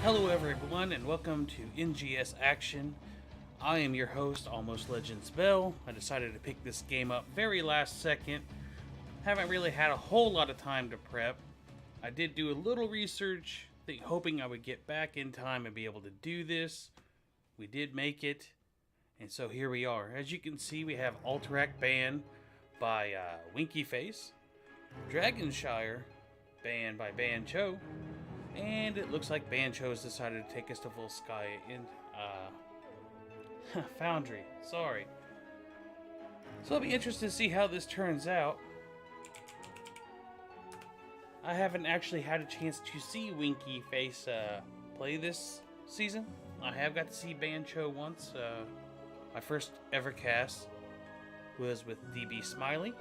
Hello everyone and welcome to NGS Action. I am your host, Almost Legends Bell. I decided to pick this game up very last second. Haven't really had a whole lot of time to prep. I did do a little research, hoping I would get back in time and be able to do this. We did make it, and so here we are. As you can see, we have Alterac Ban by Winky Face, Dragonshire Ban by Ban Cho, and it looks like Ban Cho has decided to take us to Volskaya in Foundry. Sorry. So I'll be interested to see how this turns out. I haven't actually had a chance to see Winky Face play this season. I have got to see Ban Cho once. My first ever cast was with DB Smiley.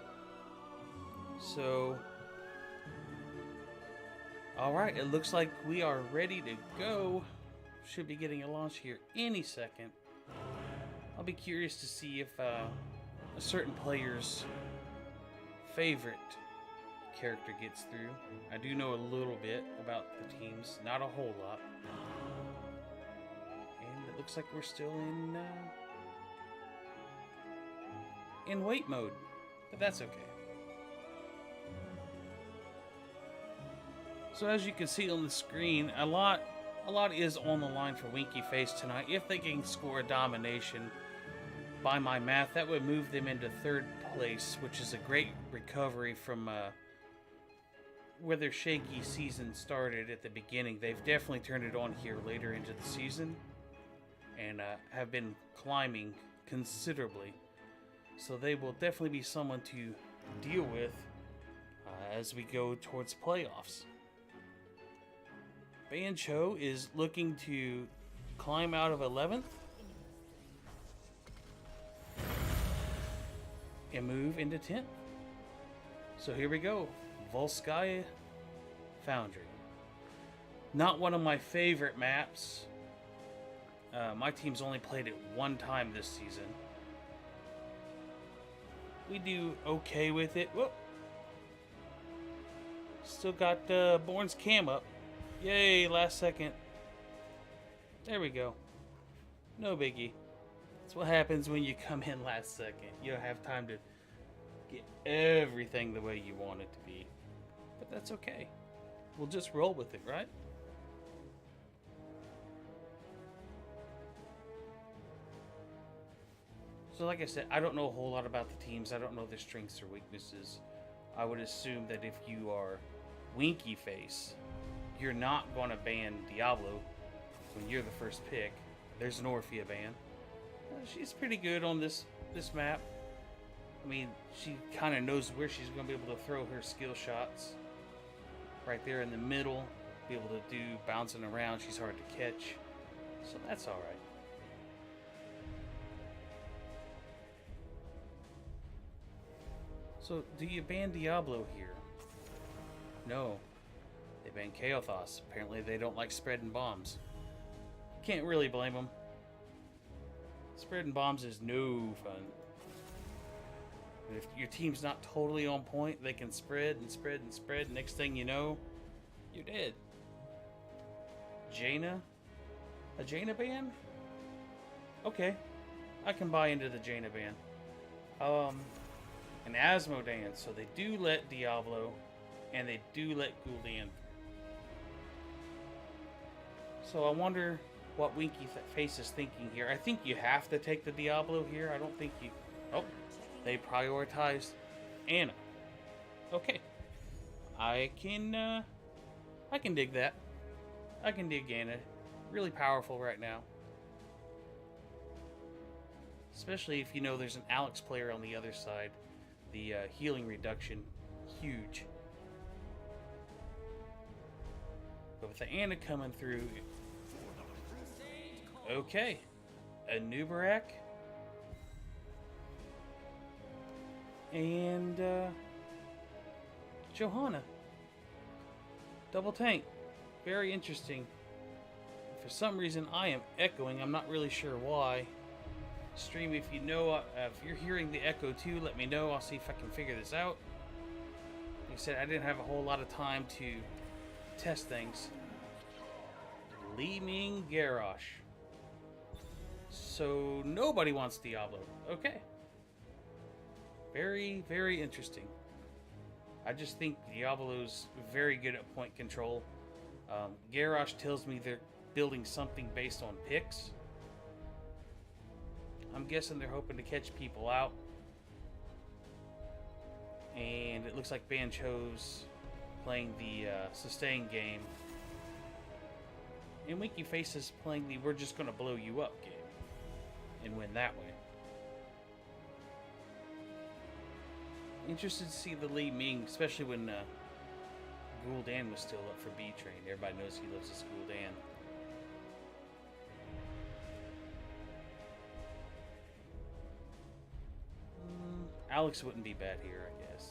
So, alright, it looks like we are ready to go. Should be getting a launch here any second. I'll be curious to see if a certain player's favorite character gets through. I do know a little bit about the teams, not a whole lot. And it looks like we're still in wait mode, but that's okay. So as you can see on the screen, a lot is on the line for Winky Face tonight. If they can score a domination, by my math, that would move them into third place, which is a great recovery from where their shaky season started at the beginning. They've definitely turned it on here later into the season, and have been climbing considerably. So they will definitely be someone to deal with as we go towards playoffs. Ban Cho is looking to climb out of 11th and move into 10th. So here we go. Volskaya Foundry. Not one of my favorite maps. My team's only played it one time this season. We do okay with it. Whoop. Still got Born's cam up. Yay, last second. There we go. No biggie. That's what happens when you come in last second. You don't have time to get everything the way you want it to be. But that's okay. We'll just roll with it, right? So like I said, I don't know a whole lot about the teams. I don't know their strengths or weaknesses. I would assume that if you are Winky Face, you're not going to ban Diablo when you're the first pick. There's an Orphea ban. She's pretty good on this map. I mean, she kind of knows where she's going to be able to throw her skill shots. Right there in the middle, be able to do bouncing around. She's hard to catch, so that's all right. So, do you ban Diablo here? No. They ban Kaothos. Apparently they don't like spreading bombs. Can't really blame them. Spreading bombs is no fun. And if your team's not totally on point, they can spread and spread and spread. Next thing you know, you're dead. Jaina? A Jaina ban? Okay. I can buy into the Jaina ban. An Asmodan. So they do let Diablo and they do let Gul'dan. So I wonder what Winky Face is thinking here. I think you have to take the Diablo here. I don't think you... Oh, they prioritized Anna. Okay. I can dig that. I can dig Anna. Really powerful right now. Especially if you know there's an Alex player on the other side. The healing reduction, huge. But with the Anna coming through... Okay. A Nubarak. And Johanna. Double tank. Very interesting. For some reason I am echoing. I'm not really sure why. Stream, if you know, if you're hearing the echo too, let me know. I'll see if I can figure this out. Like I said, I didn't have a whole lot of time to test things. Li Ming Garrosh. So nobody wants Diablo. Okay. Very, very interesting. I just think Diablo's very good at point control. Garrosh tells me they're building something based on picks. I'm guessing they're hoping to catch people out. And it looks like Ban Cho's playing the sustain game. And Winky Face is playing the we're just going to blow you up game. And win that way. Interested to see the Li Ming, especially when Gul'dan was still up for B-Train. Everybody knows he loves his Gul'dan. Alex wouldn't be bad here, I guess.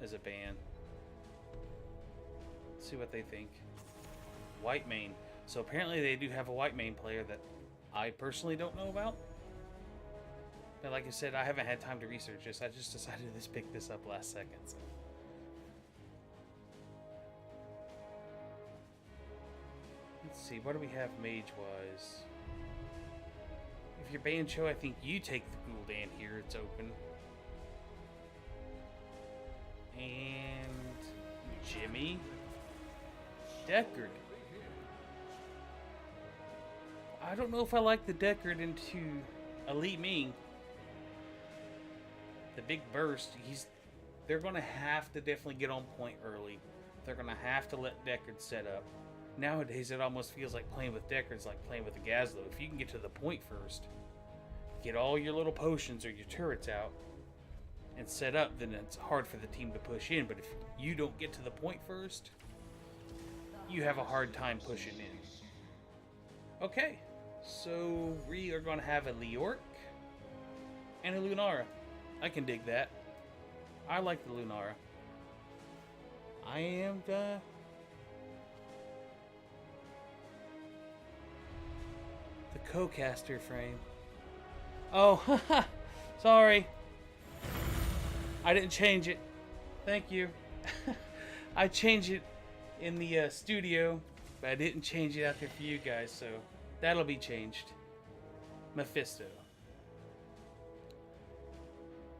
As a ban. Let's see what they think. White main. So apparently they do have a white main player that I personally don't know about. But like I said, I haven't had time to research this. I just decided to pick this up last second. So. Let's see, what do we have mage-wise? If you're Ban Cho, I think you take the Gul'dan here. It's open. And Jimmy. Deckard. I don't know if I like the Deckard into Li Ming. The big burst, they're going to have to definitely get on point early. They're going to have to let Deckard set up. Nowadays, it almost feels like playing with Deckard's like playing with a Gazlo. If you can get to the point first, get all your little potions or your turrets out, and set up, then it's hard for the team to push in. But if you don't get to the point first, you have a hard time pushing in. Okay, so we are going to have a Leoric and a Lunara. I can dig that. I like the Lunara. I am the co-caster frame. Oh, sorry. I didn't change it. Thank you. I changed it in the studio, but I didn't change it out there for you guys, so that'll be changed. Mephisto.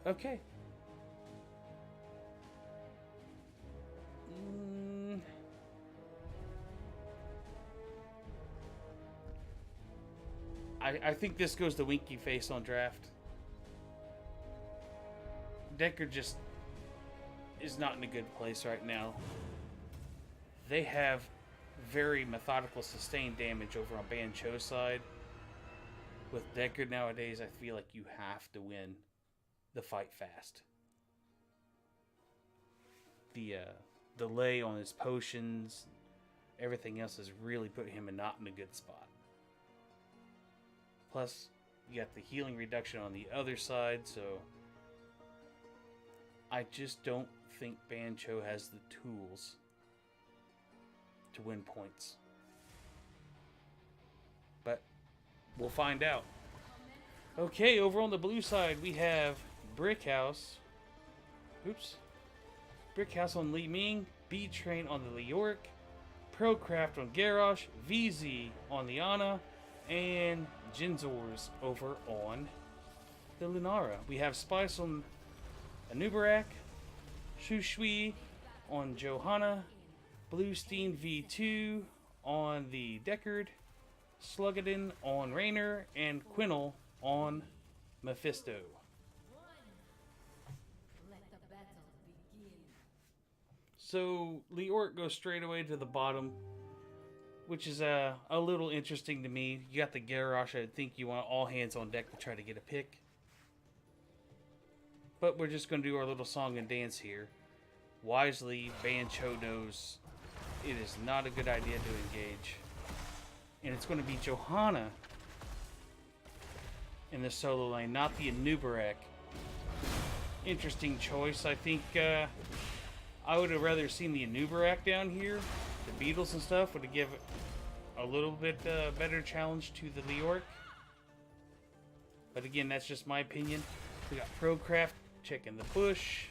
Okay. I think this goes to Winky Face on draft. Deckard just is not in a good place right now. They have very methodical sustained damage over on Ban Cho's side. With Deckard nowadays, I feel like you have to win the fight fast. The delay on his potions, everything else has really put him not in a good spot. Plus, you got the healing reduction on the other side, so I just don't think Ban Cho has the tools to win points. But we'll find out. Okay, over on the blue side, we have Brickhouse. Oops. Brickhouse on Li Ming, B-Train on the Leoric, Procraft on Garrosh, VZ on the Ana, and Jinzors over on the Lunara. We have Spice on Anubarak, Shushui on Johanna, Bluestein V2 on the Deckard, Sluggadin on Raynor, and Quinnell on Mephisto. So Leoric goes straight away to the bottom, which is a little interesting to me. You got the Garrosh. I think you want all hands on deck to try to get a pick. But we're just going to do our little song and dance here. Wisely, Ban Cho knows it is not a good idea to engage. And it's going to be Johanna in the solo lane, not the Anubarak. Interesting choice. I think I would have rather seen the Anubarak down here. The Beatles and stuff would have given a little bit better challenge to the Leoric. But again, that's just my opinion. We got Procraft checking the bush.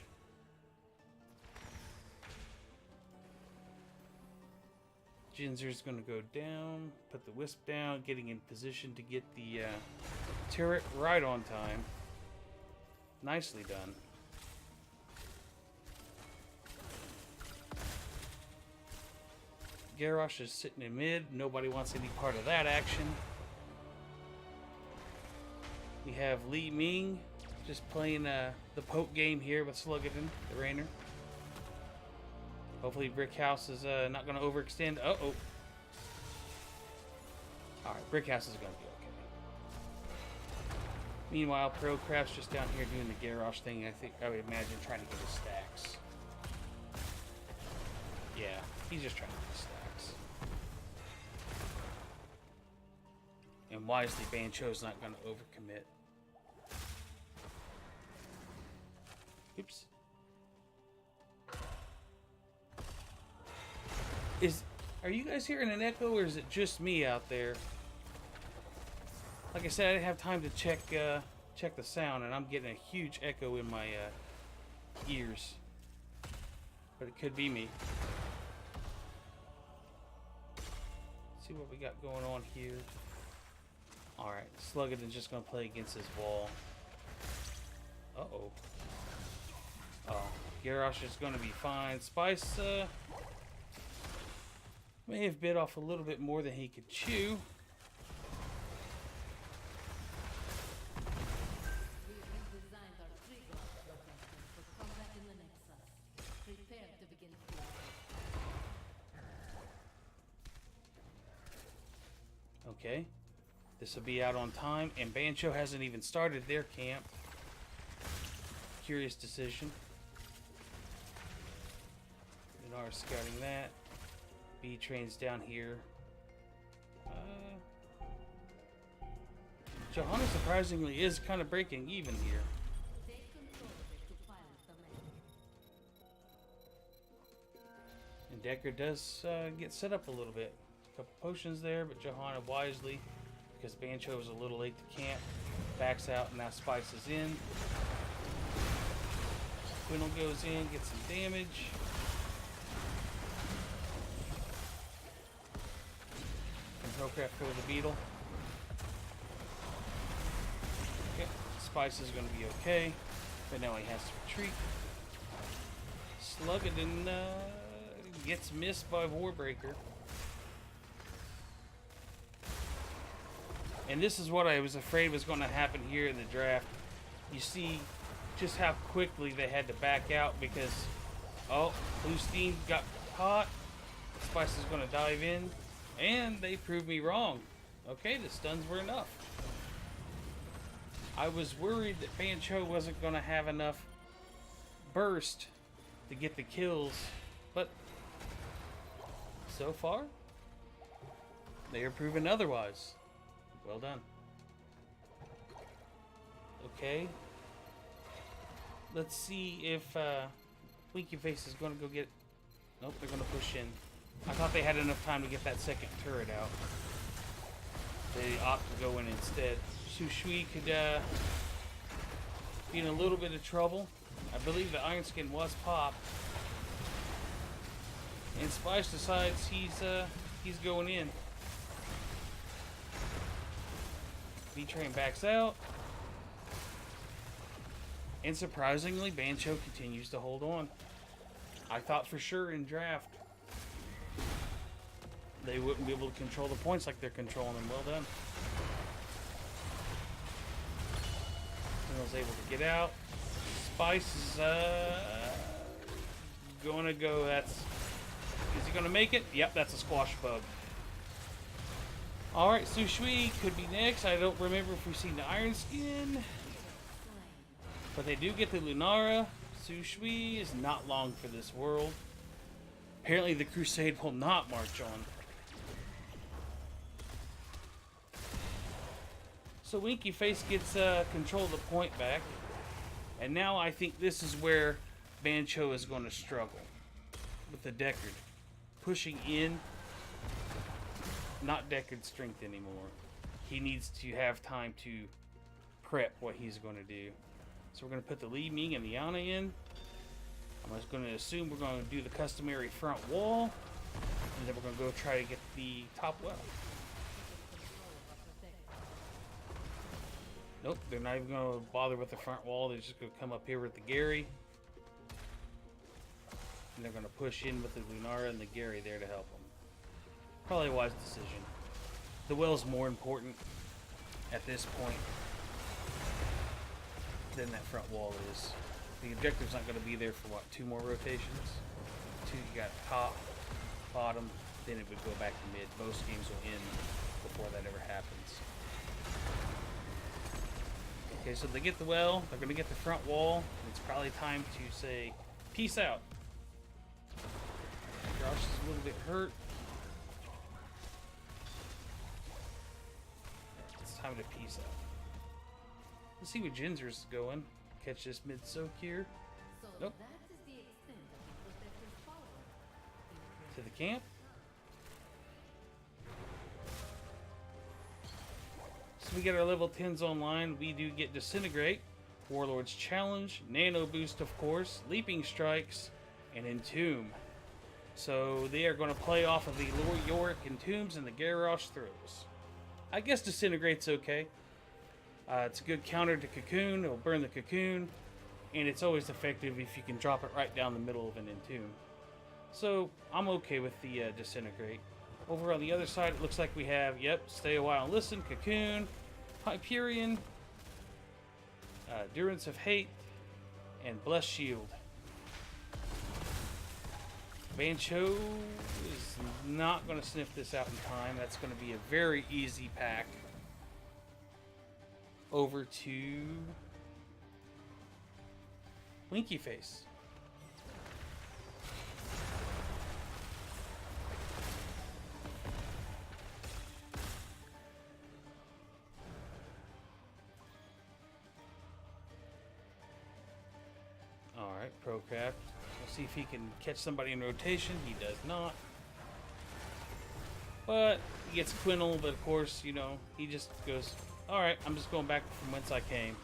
Jinzer's going to go down, put the Wisp down, getting in position to get the turret right on time. Nicely done. Garrosh is sitting in mid. Nobody wants any part of that action. We have Li Ming just playing the poke game here with Sluggadon, the Rainer. Hopefully Brickhouse is not going to overextend. Uh-oh. Alright, Brickhouse is going to be okay. Meanwhile, ProCraft's just down here doing the Garrosh thing. I would imagine trying to get his stacks. Yeah, he's just trying to get his stacks. And wisely, Ban Cho's not going to overcommit. Oops. Are you guys hearing an echo, or is it just me out there? Like I said, I didn't have time to check the sound, and I'm getting a huge echo in my ears. But it could be me. Let's see what we got going on here. Alright, Sluggadon's just going to play against his wall. Uh-oh. Oh, Garrosh is going to be fine. Spice may have bit off a little bit more than he could chew. Okay, this will be out on time, and Ban Cho hasn't even started their camp. Curious decision. Minar scouting that. B train's down here. Johanna surprisingly is kind of breaking even here. And Decker does get set up a little bit. A couple potions there, but Johanna wisely, because Ban Cho was a little late to camp, backs out and now Spice is in. Quintal goes in, gets some damage. And ProCraft go to the Beetle. Okay, Spice is going to be okay, but now he has to retreat. Sluggadon gets missed by Warbreaker. And this is what I was afraid was going to happen here in the draft. You see just how quickly they had to back out because, oh, Blue Steam got caught. Spice is going to dive in, and they proved me wrong. Okay, the stuns were enough. I was worried that Ban Cho wasn't going to have enough burst to get the kills, but so far, they are proven otherwise. Well done. Okay. Let's see if Winky Face is going to go get... Nope, they're going to push in. I thought they had enough time to get that second turret out. They opt to go in instead. Su Shui could be in a little bit of trouble. I believe the Iron Skin was popped. And Spice decides he's going in. V-Train backs out. And surprisingly, Ban Cho continues to hold on. I thought for sure in draft they wouldn't be able to control the points like they're controlling them. Well done. Was able to get out. Spice is gonna go. Is he gonna make it? Yep, that's a squash bug. Alright, Su Shui could be next. I don't remember if we've seen the Iron Skin. But they do get the Lunara. Su Shui is not long for this world. Apparently the Crusade will not march on. So Winky Face gets control of the point back. And now I think this is where Ban Cho is going to struggle. With the Deckard. Pushing in. Not Deckard strength anymore. He needs to have time to prep what he's going to do. So we're going to put the Li Ming and the Yana in. I'm just going to assume we're going to do the customary front wall. And then we're going to go try to get the top well. Nope, they're not even going to bother with the front wall. They're just going to come up here with the Gary. And they're going to push in with the Lunara and the Gary there to help them. Probably a wise decision. The well's more important at this point than that front wall is. The objective's not going to be there for, what, 2 more rotations? 2, you got top, bottom, then it would go back to mid. Most games will end before that ever happens. Okay, so they get the well, they're going to get the front wall. It's probably time to say, peace out. Josh is a little bit hurt. It's time to peace out. Let's see what Jinzer's going. Catch this mid soak here. Nope. To the camp. So we get our level 10s online. We do get Disintegrate, Warlord's Challenge, Nano Boost, of course, Leaping Strikes, and Entomb. So they are going to play off of the Lord Yorick Entombs and the Garrosh Throws. I guess Disintegrate's okay. It's a good counter to Cocoon. It'll burn the Cocoon. And it's always effective if you can drop it right down the middle of an Entomb. So I'm okay with the Disintegrate. Over on the other side, it looks like we have, yep, Stay a While and Listen, Cocoon, Hyperion, Durance of Hate, and Blessed Shield. Ban Cho is not going to sniff this out in time. That's going to be a very easy pack. Over to Winky Face. Alright, Procraft. We'll see if he can catch somebody in rotation. He does not. But he gets Quintal, but of course, you know, he just goes, alright, I'm just going back from whence I came.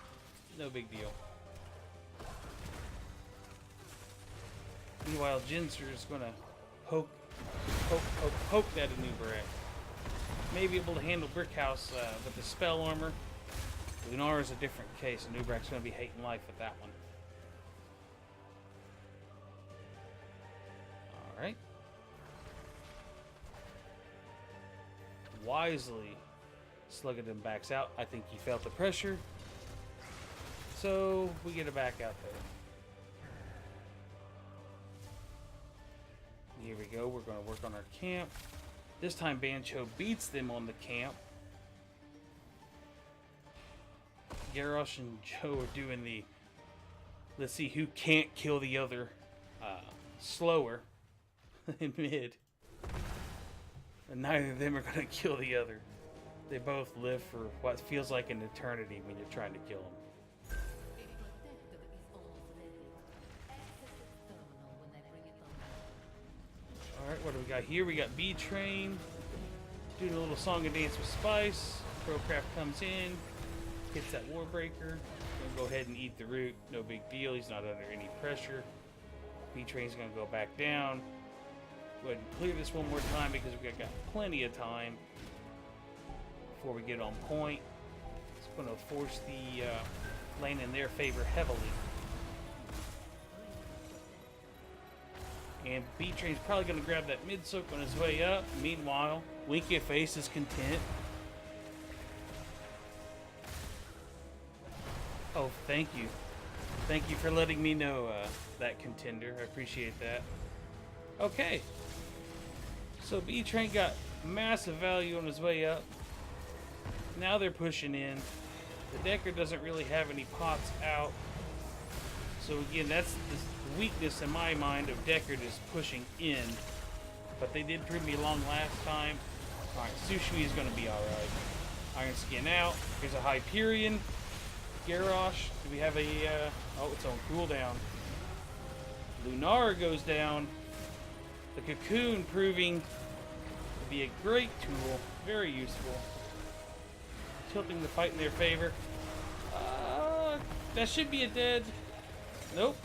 No big deal. Meanwhile, Jinzer is going to poke that Anubarak. Maybe able to handle Brickhouse with the spell armor. Lunar is a different case. Anubarak's going to be hating life with that one. Alright. Wisely, Sluggadon backs out. I think he felt the pressure. So, we get it back out there. Here we go. We're going to work on our camp. This time, Ban Cho beats them on the camp. Garrosh and Joe are doing the... Let's see who can't kill the other slower in mid. And neither of them are going to kill the other. They both live for what feels like an eternity when you're trying to kill them. Alright, what do we got here? We got B-Train doing a little song and dance with Spice. Procraft comes in, hits that Warbreaker. Gonna go ahead and eat the root. No big deal. He's not under any pressure. B-Train's gonna go back down. Go ahead and clear this one more time because we've got plenty of time before we get on point. It's going to force the lane in their favor heavily. And B-Train's probably going to grab that mid-soak on his way up. Meanwhile, Winky Face is content. Oh, thank you. Thank you for letting me know that, contender. I appreciate that. Okay. So B-Train got massive value on his way up. Now they're pushing in. The Decker doesn't really have any pots out. So again, that's the weakness in my mind of Decker is pushing in. But they did prove me long last time. Alright, Sushui is going to be alright. Iron Skin out. Here's a Hyperion. Garrosh. Do we have a... oh, it's on cooldown. Lunar goes down. The Cocoon proving to be a great tool. Very useful. Tilting the fight in their favor. That should be a dead. Nope.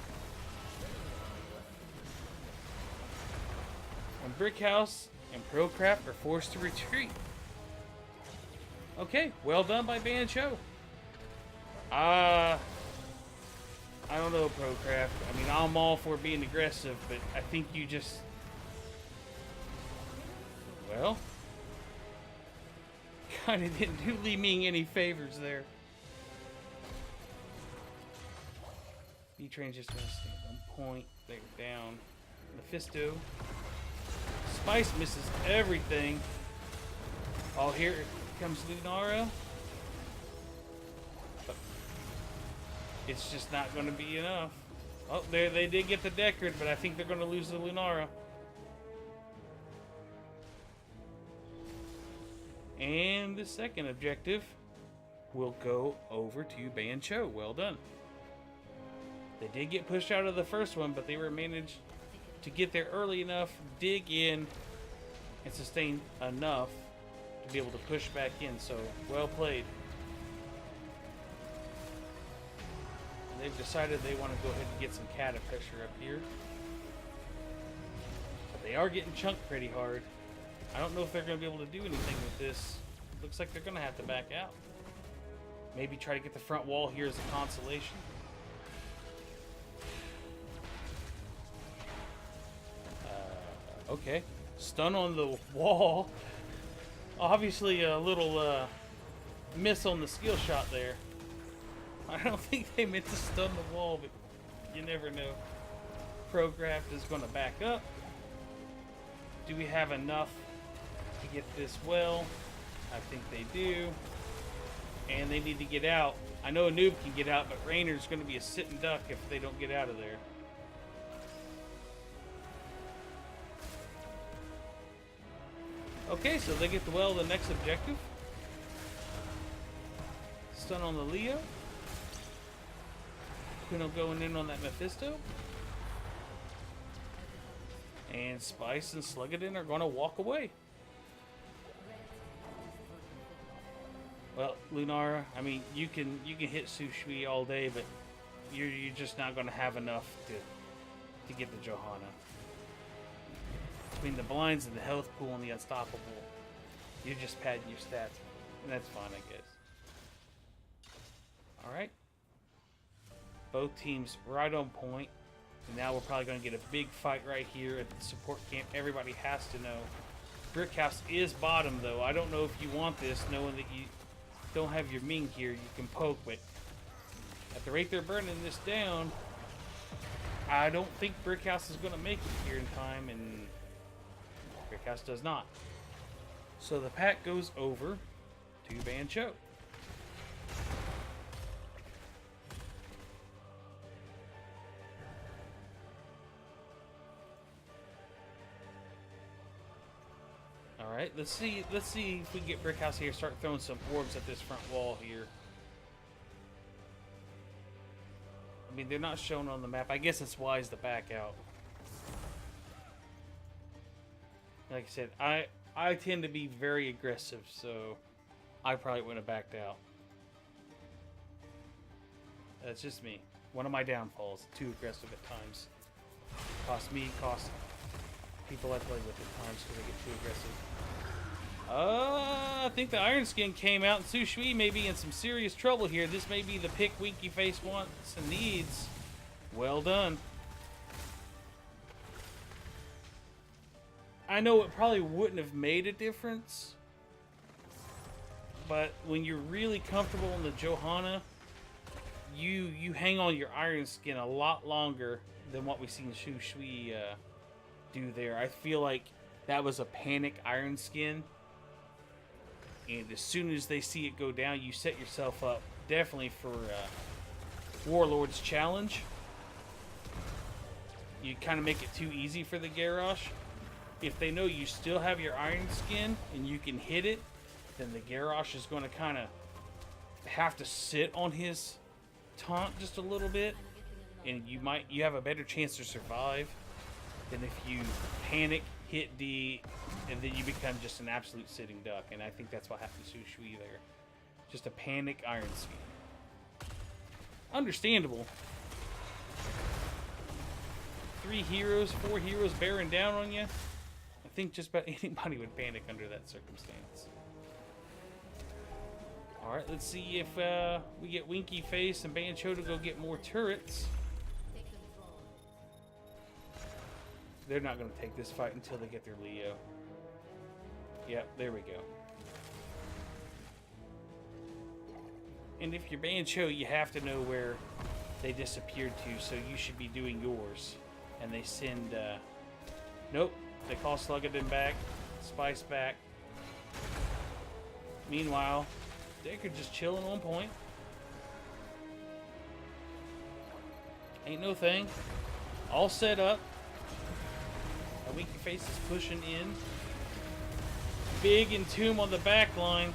When Brickhouse and Procraft are forced to retreat. Okay, well done by Ban Cho. I don't know, Procraft. I mean, I'm all for being aggressive, but I think you just... Well... kind of didn't do Li Ming any favors there. B-Train's just going to stay at 1 point. They're down. Mephisto. Spice misses everything. Oh, here comes Lunara. But it's just not going to be enough. Oh, there they did get the Deckard, but I think they're going to lose the Lunara. And the second objective will go over to Ban Cho. Well done. They did get pushed out of the first one, but they were managed to get there early enough, dig in, and sustain enough to be able to push back in. So, well played. They've decided they want to go ahead and get some cata pressure up here. But they are getting chunked pretty hard. I don't know if they're going to be able to do anything with this. Looks like they're going to have to back out. Maybe try to get the front wall here as a consolation. Okay. Stun on the wall. Obviously a little miss on the skill shot there. I don't think they meant to stun the wall, but you never know. Procraft is going to back up. Do we have enough to get this well? I think they do. And they need to get out. I know a noob can get out, but Rainer's going to be a sitting duck if they don't get out of there. Okay, so they get the well, the next objective. Stun on the Leo. Quino going in on that Mephisto. And Spice and Slugadin are going to walk away. Well, Lunara, I mean, you can hit Su Shui all day, but you're just not going to have enough to get the Johanna. Between the blinds and the health pool and the unstoppable, you're just padding your stats, and that's fine, I guess. All right. Both teams right on point. And now we're probably going to get a big fight right here at the support camp. Everybody has to know. Brickhouse is bottom, though. I don't know if you want this, knowing that you don't have your Ming here. You can poke, but at the rate they're burning this down, I don't think Brickhouse is going to make it here in time, and Brickhouse does not. So the pack goes over to Ban Cho. Alright, let's see if we can get Brickhouse here, start throwing some orbs at this front wall here. I mean, they're not shown on the map. I guess it's wise to back out. Like I said, I tend to be very aggressive, so I probably wouldn't have backed out. That's just me. One of my downfalls. Too aggressive at times. Cost me, cost people I play with at times because I get too aggressive. I think the Iron Skin came out, and Su Shui may be in some serious trouble here. This may be the pick Winky Face wants and needs. Well done. I know it probably wouldn't have made a difference, but when you're really comfortable in the Johanna, you hang on your Iron Skin a lot longer than what we've seen Su Shui do there. I feel like that was a panic Iron Skin, and as soon as they see it go down, you set yourself up definitely for Warlord's challenge. You kind of make it too easy for the Garrosh. If they know you still have your Iron Skin and you can hit it, then the Garrosh is going to kind of have to sit on his taunt just a little bit, and you have a better chance to survive than if you panic, hit D, and then you become just an absolute sitting duck. And I think that's what happened to Su Shui there. Just a panic Iron Skin. Understandable. 3 heroes, 4 heroes bearing down on you. think just about anybody would panic under that circumstance. Alright, let's see if we get Winky Face and Ban Cho to go get more turrets. They're not going to take this fight until they get their Leo. Yep, there we go. And if you're Ban Cho, you have to know where they disappeared to, so you should be doing yours. And they send, nope, they call Sluggadin back, Spice back. Meanwhile, Decker just chilling on point. Ain't no thing. All set up. A Winky Face is pushing in. Big Entomb on the back line,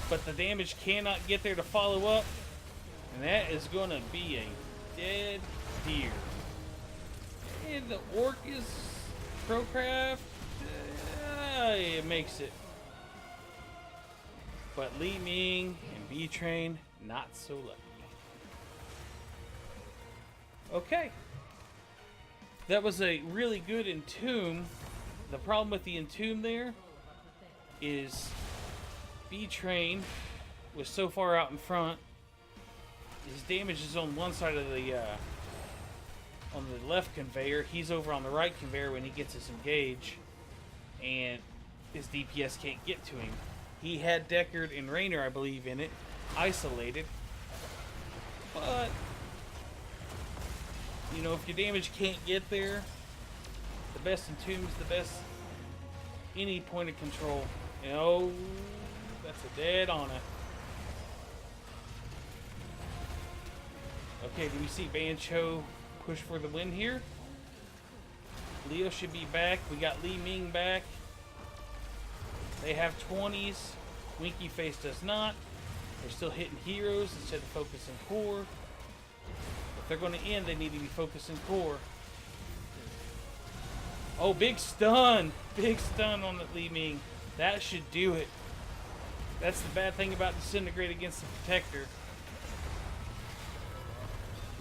but the damage cannot get there to follow up. And that is going to be a dead deer. And the Orc is Procraft. It makes it. But Li Ming and B-Train, not so lucky. Okay. That was a really good Entomb. The problem with the Entomb there is B-Train was so far out in front. His damage is on one side of the on the left conveyor. He's over on the right conveyor when he gets his engage, and his DPS can't get to him. He had Deckard and Raynor, I believe, in it, isolated. But you know, if your damage can't get there, the best Entomb is the best any point of control. You know, that's a dead on it. Okay, do we see Ban Cho push for the win here? Leo should be back. We got Li Ming back. They have 20s. Winky Face does not. They're still hitting heroes instead of focusing core. If they're going to end, they need to be focusing core. Oh, big stun! Big stun on the Li Ming. That should do it. That's the bad thing about Disintegrate against the Protector.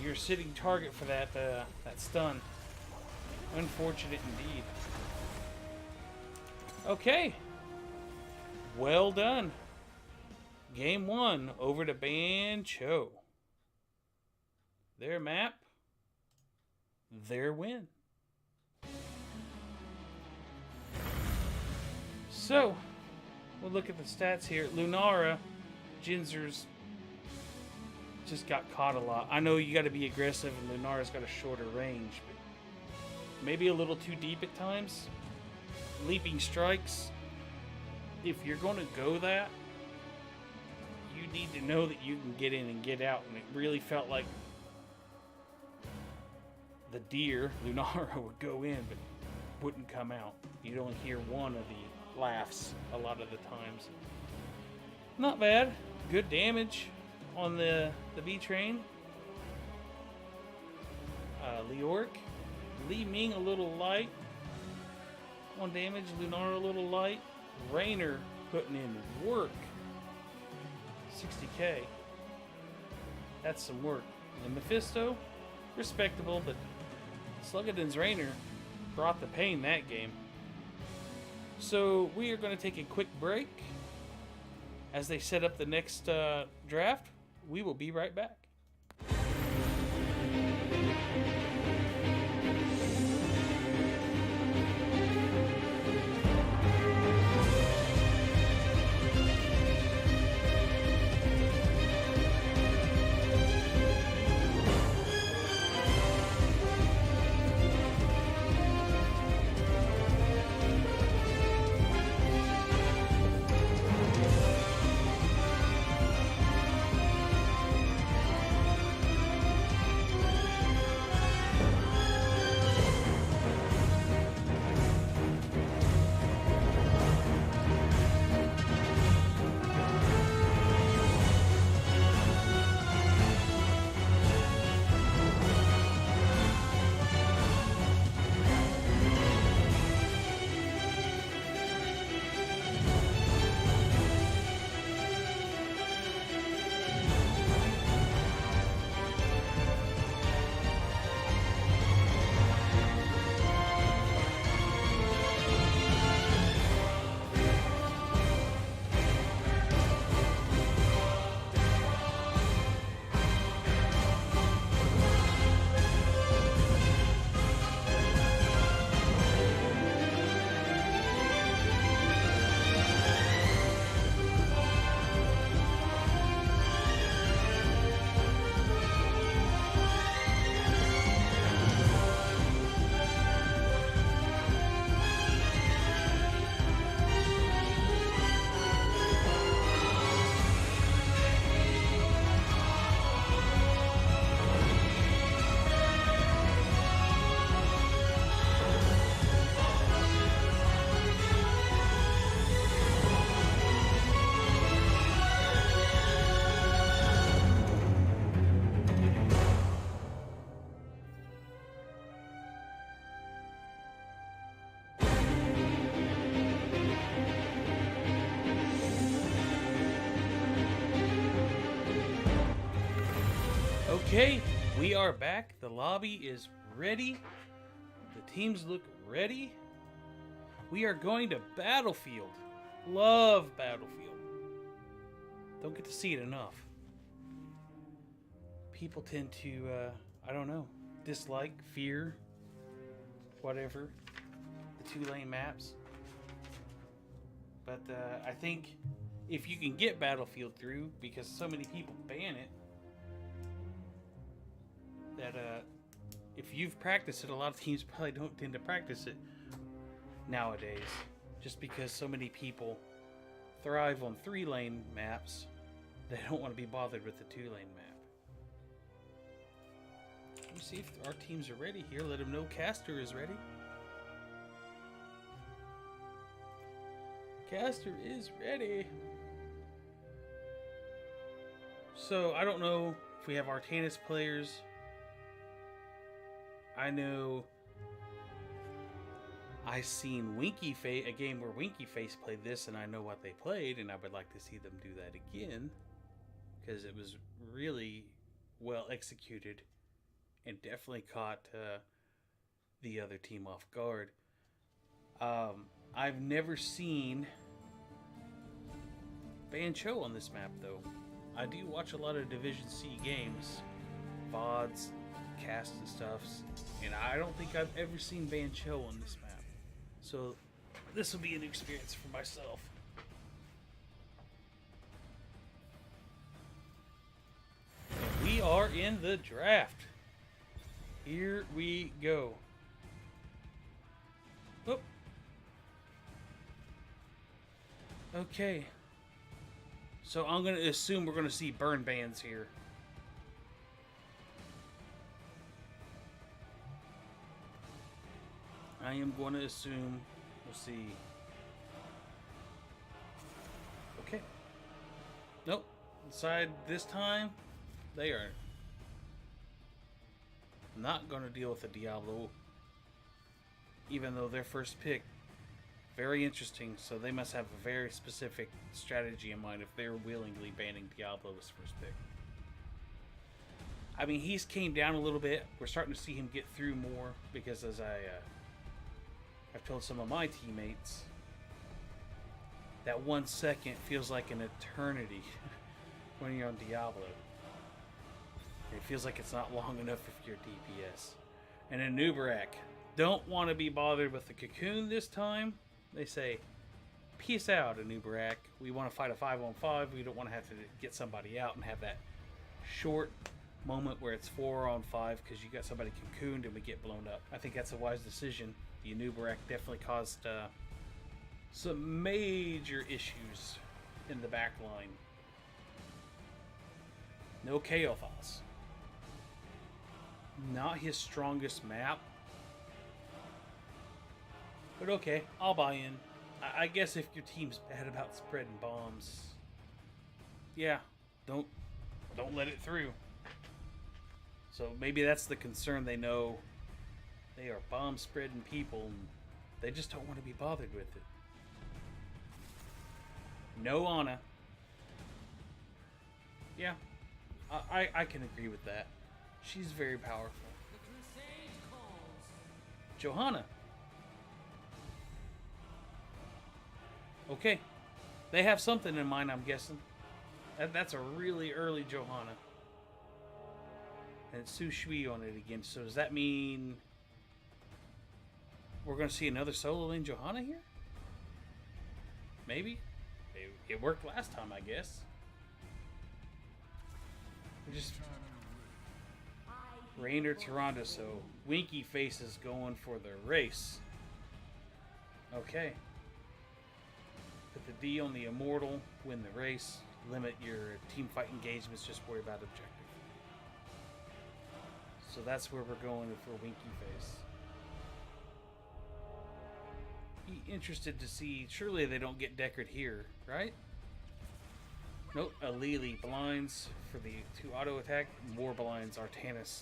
You're a sitting target for that that stun. Unfortunate indeed. Okay. Well done. Game 1 over to Ban Cho. Their map, their win. So, we'll look at the stats here. Lunara, Jinzer's just got caught a lot. I know you got to be aggressive, and Lunara's got a shorter range, but maybe a little too deep at times. Leaping strikes. If you're going to go that, you need to know that you can get in and get out. And it really felt like the deer, Lunara, would go in, but wouldn't come out. You'd only hear one of the laughs a lot of the times. Not bad. Good damage on the B-Train. Leoric. Li Ming a little light. 1 damage. Lunara a little light. Raynor putting in work. 60k. That's some work. And Mephisto, respectable, but Sluggadin's Raynor brought the pain that game. So we are going to take a quick break as they set up the next draft. We will be right back. Okay, we are back. The lobby is ready. The teams look ready. We are going to Battlefield. Love Battlefield. Don't get to see it enough. People tend to, I don't know, dislike, fear, whatever, the 2-lane maps. But I think if you can get Battlefield through, because so many people ban it, that if you've practiced it, a lot of teams probably don't tend to practice it nowadays, just because so many people thrive on 3-lane maps. They don't want to be bothered with the 2-lane map. Let me see if our teams are ready here. Let them know Caster is ready. Caster is ready. So I don't know if we have Artanis players. I know I seen Winky Face, a game where Winky Face played this, and I know what they played, and I would like to see them do that again, because it was really well executed and definitely caught the other team off guard. I've never seen Ban Cho on this map, though. I do watch a lot of Division C games, VODs, casts and stuff, and I don't think I've ever seen Ban Cho on this map. So this will be an experience for myself. And we are in the draft. Here we go. Oh. Okay. So I'm going to assume we're going to see burn bans here. I am going to assume we'll see. Okay. Nope. Inside this time, they are not going to deal with the Diablo, even though their first pick, very interesting. So they must have a very specific strategy in mind if they're willingly banning Diablo's first pick. I mean, he's came down a little bit. We're starting to see him get through more because, as I've told some of my teammates, that 1 second feels like an eternity when you're on Diablo. It feels like it's not long enough if you're DPS. And in Nubarak, don't want to be bothered with the cocoon this time. They say, peace out, Nubarak. We want to fight a 5-on-5. We don't want to have to get somebody out and have that short moment where it's 4-on-5 because you got somebody cocooned and we get blown up. I think that's a wise decision. The Nubarak definitely caused some major issues in the back line. No Kaothos. Not his strongest map. But okay, I'll buy in. I guess if your team's bad about spreading bombs, yeah, don't let it through. So maybe that's the concern. They know they are bomb spreading people and they just don't want to be bothered with it. No Ana. Yeah, I can agree with that. She's very powerful. Johanna. Okay. They have something in mind, I'm guessing. That's a really early Johanna. And it's Su Shui on it again. So does that mean we're going to see another solo lane Johanna here? Maybe. It worked last time, I guess. Just Rainer Toronto, so Winky Face is going for the race. Okay. Put the D on the Immortal, win the race, limit your team fight engagements, just worry about objective. So that's where we're going for Winky Face. Be interested to see, surely they don't get Deckard here, right? Nope, Alili blinds for the 2 auto attack, more blinds Artanis.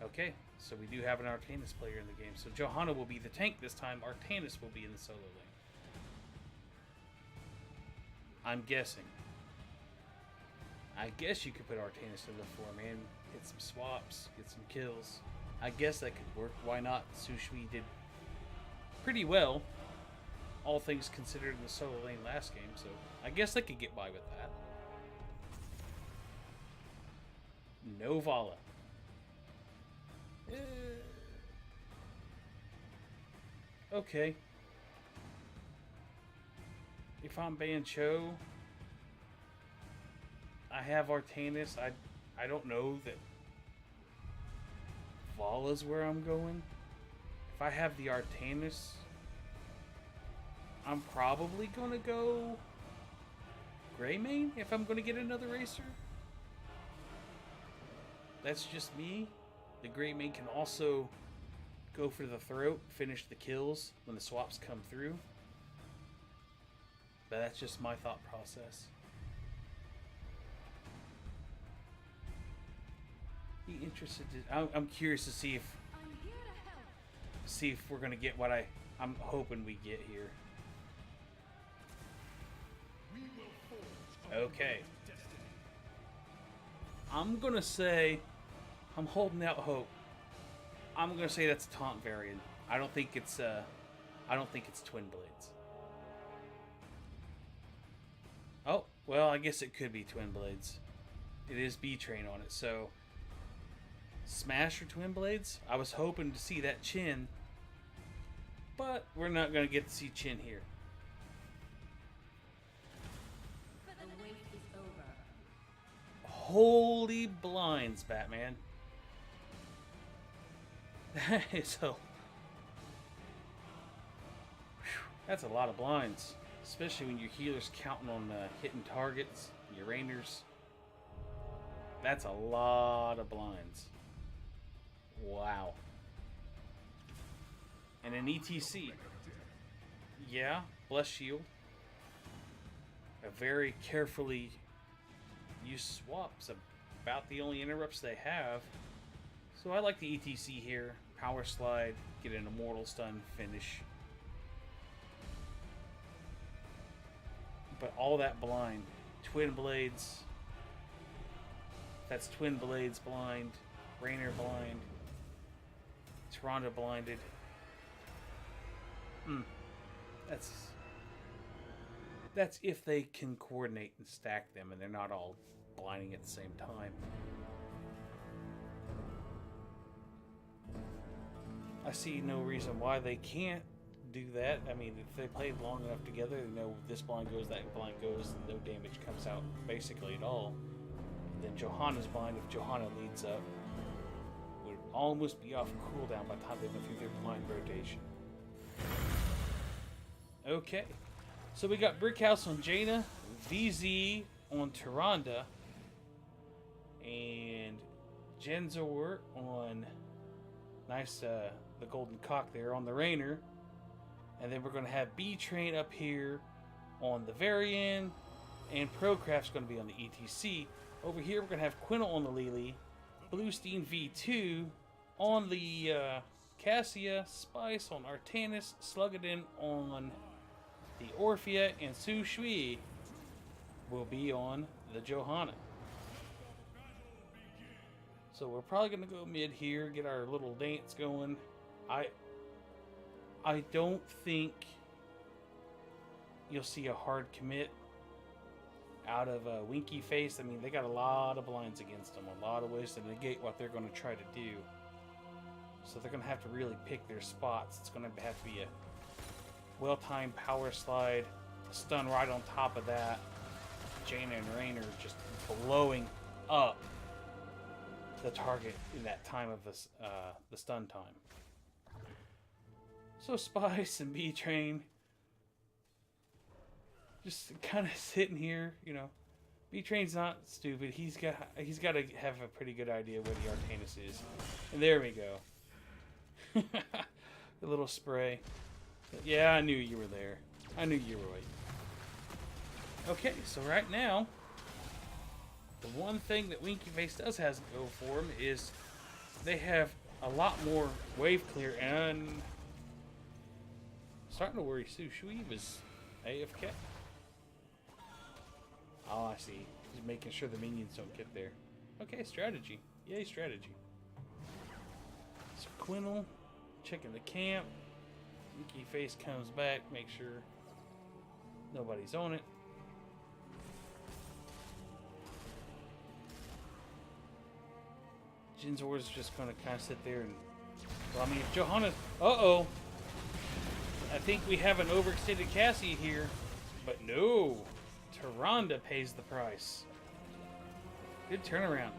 Okay, so we do have an Artanis player in the game. So Johanna will be the tank this time, Artanis will be in the solo lane. I'm guessing. I guess you could put Artanis in the 4-man. hit some swaps, get some kills. I guess that could work. Why not? Su Shui did pretty well, all things considered, in the solo lane last game, so I guess they could get by with that. No Vala. Okay. If I'm Ban Cho, I have Artanis. I don't know that Vala's where I'm going. If I have the Artanis, I'm probably gonna go Greymane if I'm gonna get another racer. That's just me. The Greymane can also go for the throat, finish the kills when the swaps come through. But that's just my thought process. Be interested to, I'm curious to see if we're gonna get what I'm hoping we get here. Okay. I'm gonna say I'm holding out hope. I'm gonna say that's a taunt variant. I don't think it's Twin Blades. Oh, well, I guess it could be Twin Blades. It is B-Train on it, so Smash or Twin Blades? I was hoping to see that Chin, but we're not gonna get to see Chin here. The wait is over. Holy blinds, Batman. That is that's a lot of blinds. Especially when your healer's counting on hitting targets, your rainers. That's a lot of blinds. Wow. And an ETC. Yeah, Bless Shield. A very carefully used swap's about the only interrupts they have. So I like the ETC here. Power Slide, get an Immortal Stun, finish. But all that blind. Twin Blades. That's Twin Blades blind. Rainer blind. Tyrande blinded. That's if they can coordinate and stack them and they're not all blinding at the same time. I see no reason why they can't do that. I mean, if they played long enough together, they know this blind goes, that blind goes, and no damage comes out basically at all. Then Johanna's blind, if Johanna leads up, would almost be off cooldown by the time they went through their blind rotation. Okay, so we got Brickhouse on Jaina, VZ on Tyrande, and Genzor on the Golden Cock there on the Rainer. And then we're going to have B-Train up here on the very end, and Procraft's going to be on the ETC. Over here we're going to have Quintel on the Lily, Bluestein V2 on the Cassia, Spice on Artanis, Sluggadin on the Orphea, and Su Shui will be on the Johanna. So we're probably going to go mid here, get our little dance going. I don't think you'll see a hard commit out of Winky Face. I mean, they got a lot of blinds against them, a lot of ways to negate what they're going to try to do. So they're going to have to really pick their spots. It's going to have to be a well-timed Power Slide, stun right on top of that. Jaina and Rainer just blowing up the target in that time of the stun time. So Spice and B-Train just kind of sitting here, you know. B-Train's not stupid. He's got to have a pretty good idea where the Artanis is. And there we go. The little spray. Yeah, I knew you were there. I knew you were waiting. Okay, so right now, the one thing that Winky Face does has to go for him is they have a lot more wave clear, and starting to worry Su Shui was AFK. Oh, I see. He's making sure the minions don't get there. Okay, strategy. Yay, strategy. So Quinel, checking the camp. Winky Face comes back, make sure nobody's on it. Jinzor's just gonna kind of sit there and... Well, I mean, if Johanna... Uh-oh! I think we have an overextended Cassie here. But no! Tyrande pays the price. Good turnaround.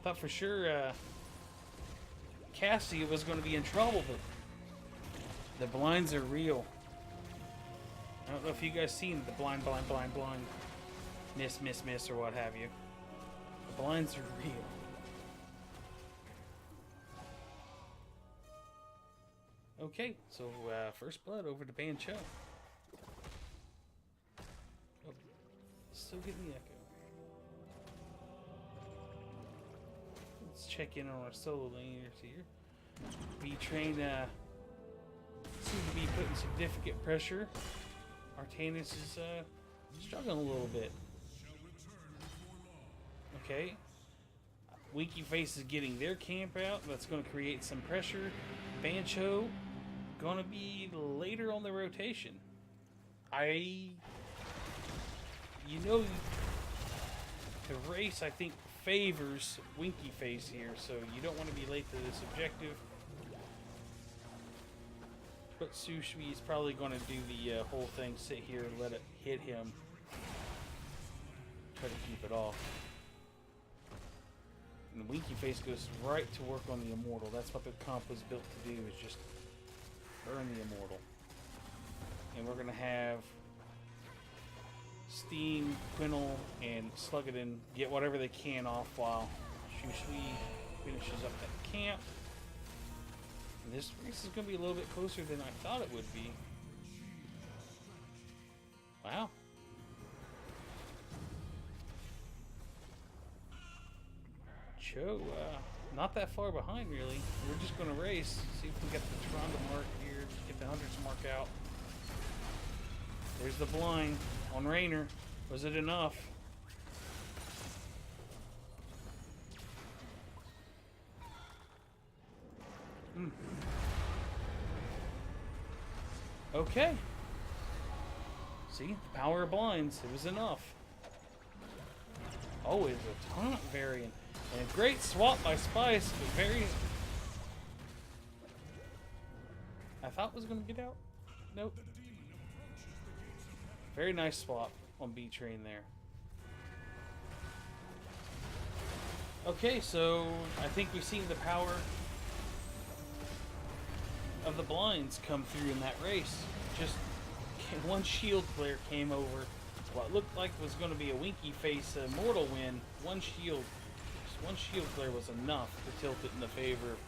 Thought for sure Cassie was going to be in trouble, but the blinds are real. I don't know if you guys seen the blind, miss, or what have you. The blinds are real. Okay, so first blood over to Ban Cho. Oh, still getting the echo. Let's check in on our solo laners here. B-Train seems to be putting significant pressure. Artanis is struggling a little bit. Okay. Winky Face is getting their camp out. That's going to create some pressure. Ban Cho going to be later on the rotation. You know, the race, I think, favors Winky Face here, so you don't want to be late to this objective. But Sushui is probably going to do the whole thing, sit here and let it hit him. Try to keep it off. And Winky Face goes right to work on the Immortal. That's what the comp was built to do, is just burn the Immortal. And we're going to have Steam, Quinel, and Sluggadin get whatever they can off while Sushui finishes up that camp. And this race is going to be a little bit closer than I thought it would be. Wow. Cho, not that far behind, really. We're just going to race, see if we get the Tyrande mark here, get the 100s mark out. There's the blind on Raynor. Was it enough? Okay. See, the power of blinds. It was enough. Oh, it's a taunt variant. And a great swap by Spice, but very... I thought it was going to get out. Nope. Very nice swap on B-Train there. Okay, so I think we've seen the power of the blinds come through in that race. Just one shield player came over what looked like was going to be a Winky Face mortal win. One shield player was enough to tilt it in the favor of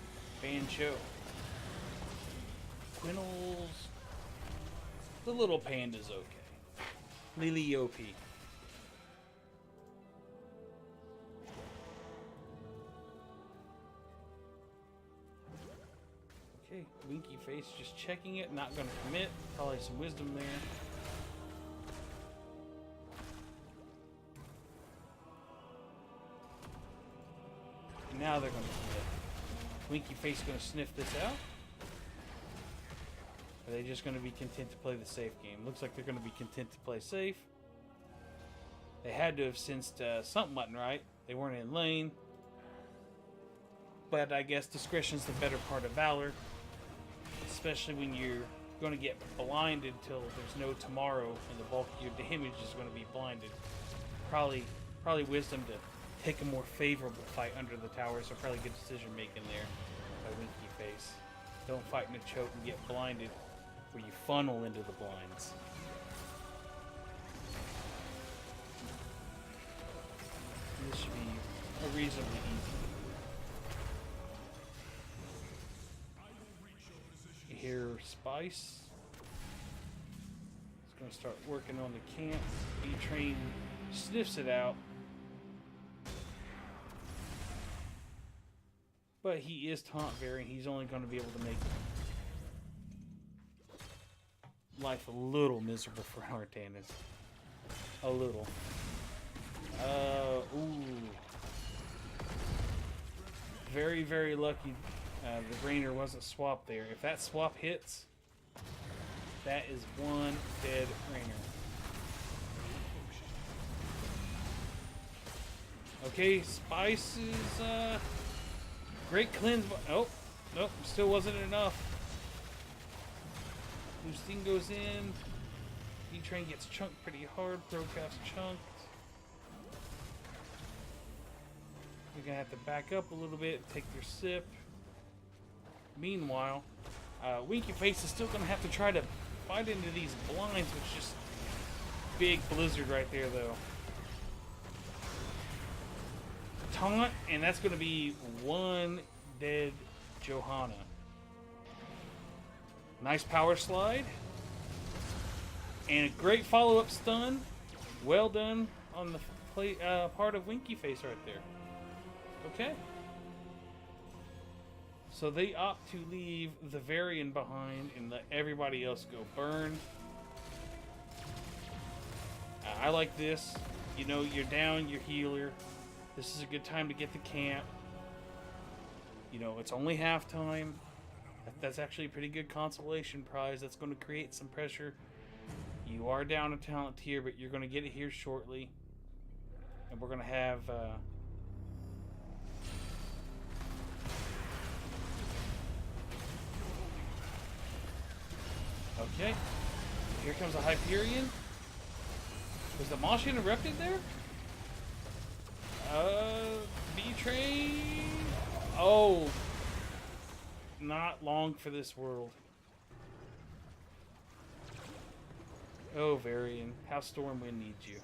Ban Cho. Quinel's... the little panda's okay. Lily OP. Okay, Winky Face just checking it, not going to commit. Probably some wisdom there. Now they're going to commit. Winky Face going to sniff this out. Are they just going to be content to play the safe game? Looks like they're going to be content to play safe. They had to have sensed something wasn't right. They weren't in lane. But I guess discretion's the better part of valor. Especially when you're going to get blinded till there's no tomorrow and the bulk of your damage is going to be blinded. Probably wisdom to take a more favorable fight under the tower, so probably good decision making there by Winky Face. Don't fight in a choke and get blinded where you funnel into the blinds. This should be a reasonably easy. You hear Spice. It's going to start working on the camp. B-Train sniffs it out. But he is taunt variant. He's only going to be able to make life a little miserable for Artanis. A little. Ooh. Very, very lucky the Rainer wasn't swapped there. If that swap hits, that is one dead Rainer. Okay, Spice is great cleanse. Oh, nope, still wasn't enough. Lucine goes in. B-Train gets chunked pretty hard. Procast chunked. You're gonna have to back up a little bit, take your sip. Meanwhile, Winky Face is still gonna have to try to fight into these blinds, which is just big blizzard right there, though. Taunt, and that's gonna be one dead Johanna. Nice power slide. And a great follow-up stun. Well done on the play, part of Winky Face right there. Okay. So they opt to leave the Varian behind and let everybody else go burn. I like this. You know, you're down, you're healer. This is a good time to get to camp. You know, it's only halftime. That's actually a pretty good consolation prize. That's going to create some pressure. You are down a talent tier, but you're going to get it here shortly. And we're going to have... Okay. Here comes a Hyperion. Was the Mosh interrupted there? B-Train... Oh... Not long for this world. Oh, Varian. How Stormwind needs you.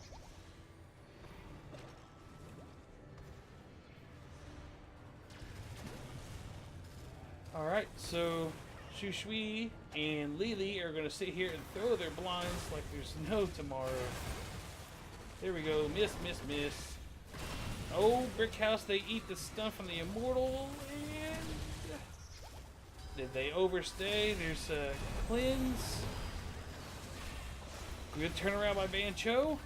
Alright, so Shu Shui and Lily are going to sit here and throw their blinds like there's no tomorrow. There we go. Miss, miss, miss. Oh, Brick House, they eat the stun from the Immortal. And did they overstay? There's a cleanse. Good turnaround by Ban Cho.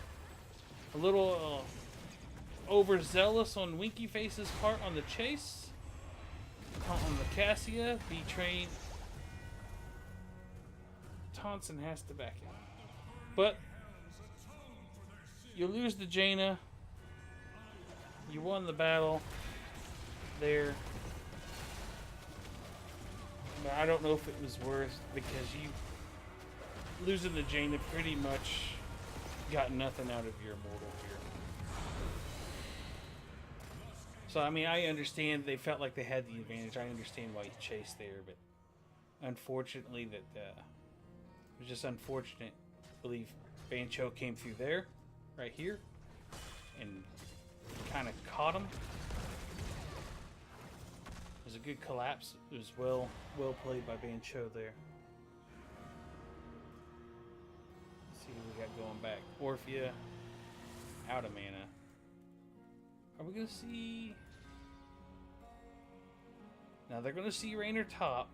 A little overzealous on Winky Face's part on the chase. On the Cassia. B-Train. Thompson has to back out. But you lose the Jaina. You won the battle there. But I don't know if it was worth, because you losing the Jaina pretty much got nothing out of your Immortal here. So, I mean, I understand they felt like they had the advantage. I understand why you chased there, but unfortunately it was just unfortunate. I believe Ban Cho came through there, right here, and kind of caught him. It was a good collapse. It was well played by Ban Cho there. Let's see who we got going back. Orphea, out of mana. Are we gonna see? Now they're gonna see Rainer top.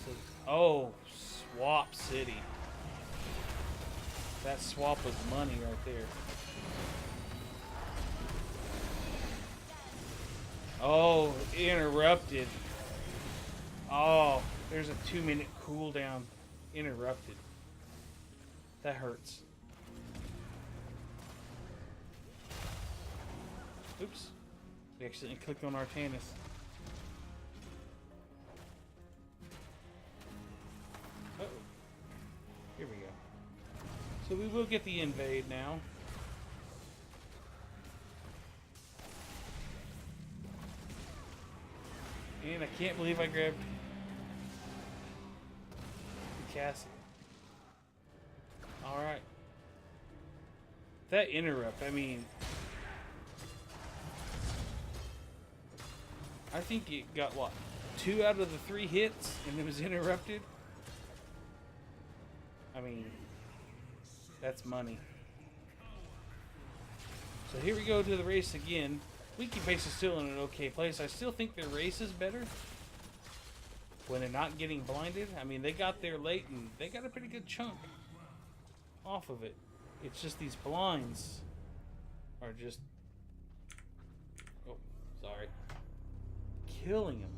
So, oh, Swap City. That swap was money right there. Oh, interrupted. Oh, there's a 2-minute cooldown. Interrupted. That hurts. Oops. We accidentally clicked on Artanis. Uh-oh. Here we go. So we will get the invade now. And I can't believe I grabbed the Cassie. Alright. That interrupt, I mean... I think it got, what, 2 out of the 3 hits and it was interrupted? I mean, that's money. So here we go to the race again. Winky Face is still in an okay place. I still think their race is better when they're not getting blinded. I mean, they got there late and they got a pretty good chunk off of it. It's just these blinds are just Sorry. Killing him.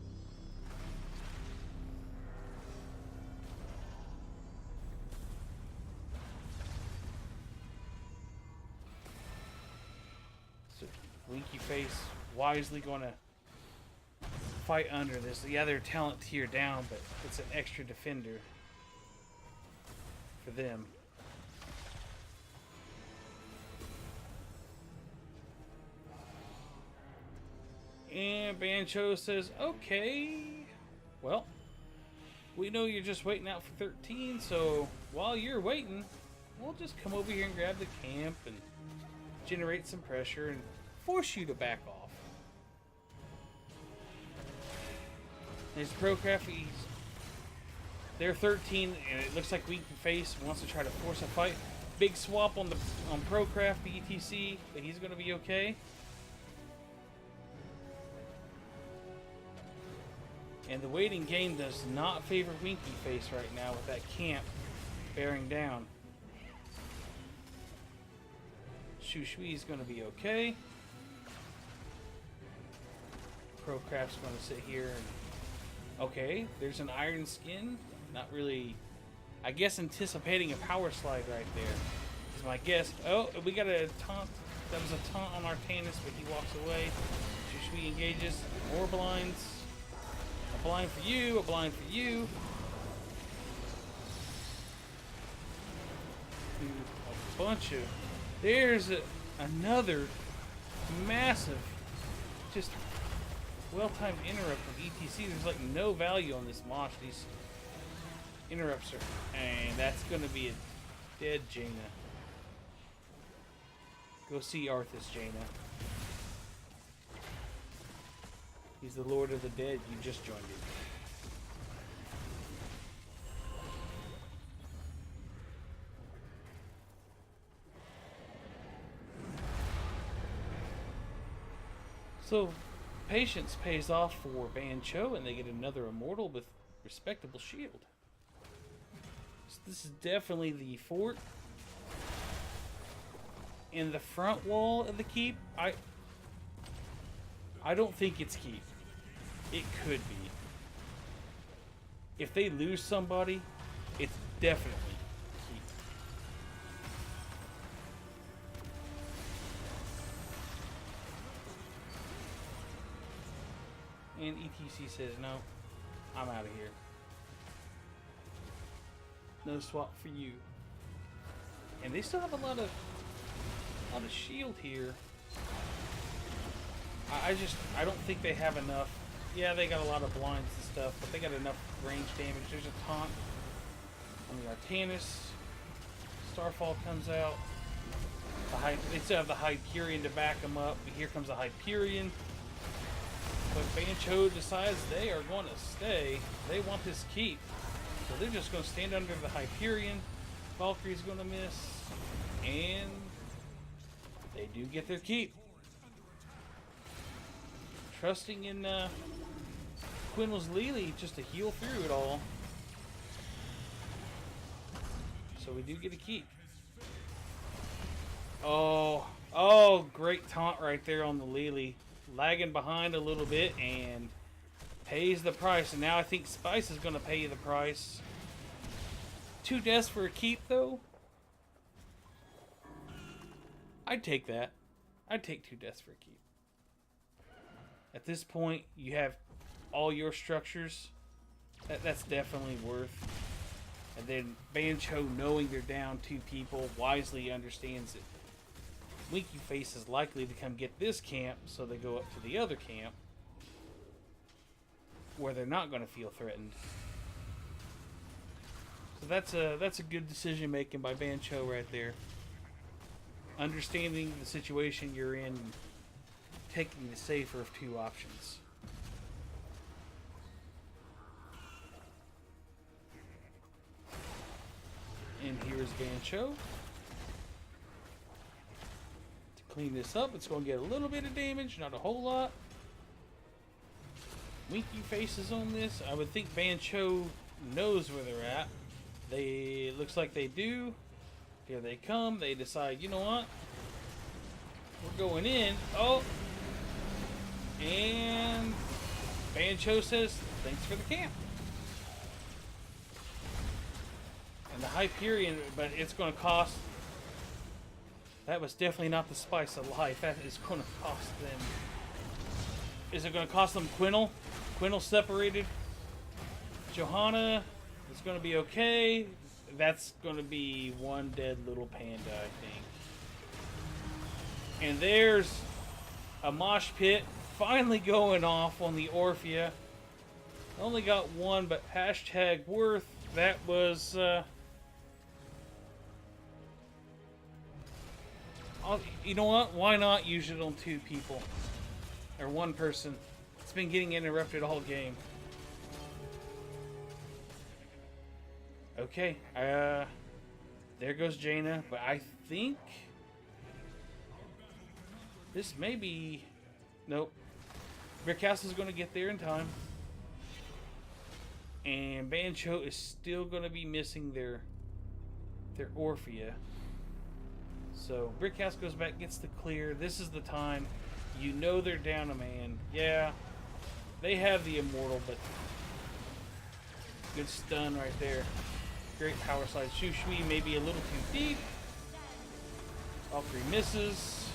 So, Winky Face wisely going to fight under this. The other talent tier down, but it's an extra defender for them. And Ban Cho says, okay, well, we know you're just waiting out for 13, so while you're waiting, we'll just come over here and grab the camp and generate some pressure and force you to back off. His Procraft, they're 13, and it looks like Winky Face wants to try to force a fight. Big swap on Procraft, ETC, but he's going to be okay. And the waiting game does not favor Winky Face right now with that camp bearing down. Shu Shui is going to be okay. Procraft's going to sit here and... Okay, there's an Iron Skin. Not really... I guess anticipating a power slide right there is my guess. Oh, we got a taunt. That was a taunt on Artanis, but he walks away. Shu Shui engages. More blinds. A blind for you, a blind for you. A bunch of... There's another massive, just well-timed interrupt from ETC. There's like no value on this Mosh. These interrupts are... And that's going to be a dead Jaina. Go see Arthas, Jaina. He's the Lord of the Dead. You just joined him. So, patience pays off for Ban Cho, and they get another immortal with respectable shield. So this is definitely the fort. In the front wall of the keep, I don't think it's keep. It could be. If they lose somebody, it's definitely keep. And ETC says, no, I'm out of here. No swap for you. And they still have a lot of shield here. I don't think they have enough. Yeah, they got a lot of blinds and stuff, but they got enough range damage. There's a taunt on the Artanis. Starfall comes out. They still have the Hyperion to back them up, but here comes the Hyperion. But Ban Cho decides they are going to stay. They want this keep. So they're just going to stand under the Hyperion. Valkyrie's going to miss. And they do get their keep. Trusting in Quindel's Lily just to heal through it all. So we do get a keep. Oh, great taunt right there on the Lily. Lagging behind a little bit and pays the price. And now I think Spice is going to pay you the price. 2 deaths for a keep, though. I'd take that. I'd take 2 deaths for a keep. At this point, you have all your structures. That's definitely worth. And then Ban Cho, knowing they're down 2 people, wisely understands it. Winky Face is likely to come get this camp, so they go up to the other camp where they're not going to feel threatened. So that's a good decision making by Ban Cho right there. Understanding the situation you're in, and taking the safer of 2 options. And here's Ban Cho. Clean this up. It's going to get a little bit of damage, not a whole lot. Winky Face is on this. I would think Ban Cho knows where they're at. It looks like they do. Here they come. They decide, you know what? We're going in. Oh! And Ban Cho says, thanks for the camp. And the Hyperion, but it's going to cost... That was definitely not the spice of life. That is going to cost them... Is it going to cost them Quintal? Quintal separated. Johanna is going to be okay. That's going to be one dead little panda, I think. And there's a mosh pit finally going off on the Orphea. Only got one, but hashtag worth. That was... you know what? Why not use it on 2 people? Or 1 person. It's been getting interrupted all game. Okay. There goes Jaina. But I think... This may be... Nope. Brick House is going to get there in time. And Ban Cho is still going to be missing their Orphea. So Brick House goes back, gets the clear. This is the time. You know they're down a man. Yeah. They have the Immortal, but... Good stun right there. Great power slide. Shu Shui may be a little too deep. All 3 misses.